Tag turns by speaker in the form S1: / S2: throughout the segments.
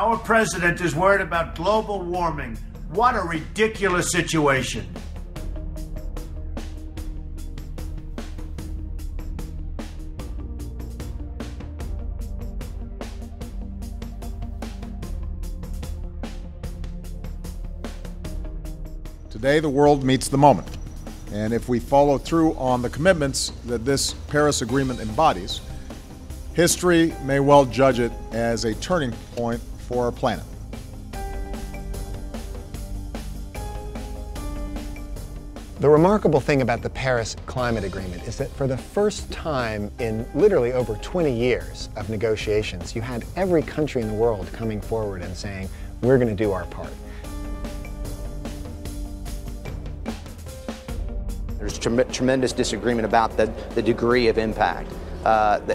S1: Our president is worried about global warming. What a ridiculous situation.
S2: Today, the world meets the moment. And if we follow through on the commitments that this Paris Agreement embodies, history may well judge it as a turning point for our planet.
S3: The remarkable thing about the Paris Climate Agreement is that for the first time in literally over 20 years of negotiations, you had every country in the world coming forward and saying, we're going to do our part.
S4: There's tremendous disagreement about the degree of impact.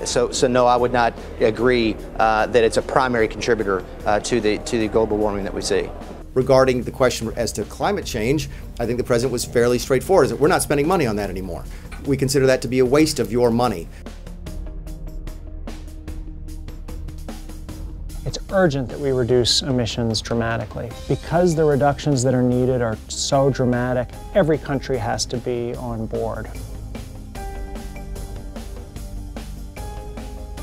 S4: So no, I would not agree that it's a primary contributor to the global warming that we see.
S5: Regarding the question as to climate change, I think the president was fairly straightforward. We're not spending money on that anymore. We consider that to be a waste of your money.
S6: It's urgent that we reduce emissions dramatically. Because the reductions that are needed are so dramatic, every country has to be on board.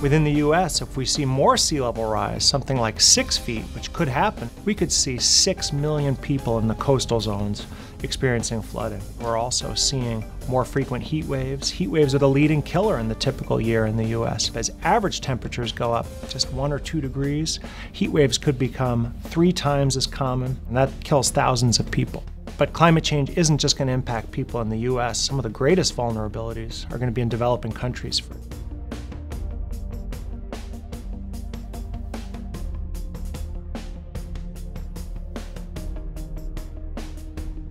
S6: Within the U.S., if we see more sea level rise, something like 6 feet, which could happen, we could see 6 million people in the coastal zones experiencing flooding. We're also seeing more frequent heat waves. Heat waves are the leading killer in the typical year in the U.S. As average temperatures go up just 1 or 2 degrees, heat waves could become 3 times as common, and that kills thousands of people. But climate change isn't just going to impact people in the U.S. Some of the greatest vulnerabilities are going to be in developing countries.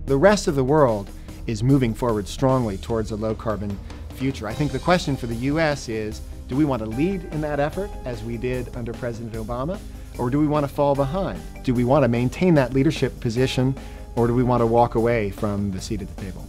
S3: The rest of the world is moving forward strongly towards a low-carbon future. I think the question for the U.S. is, do we want to lead in that effort, as we did under President Obama, or do we want to fall behind? Do we want to maintain that leadership position, or do we want to walk away from the seat at the table?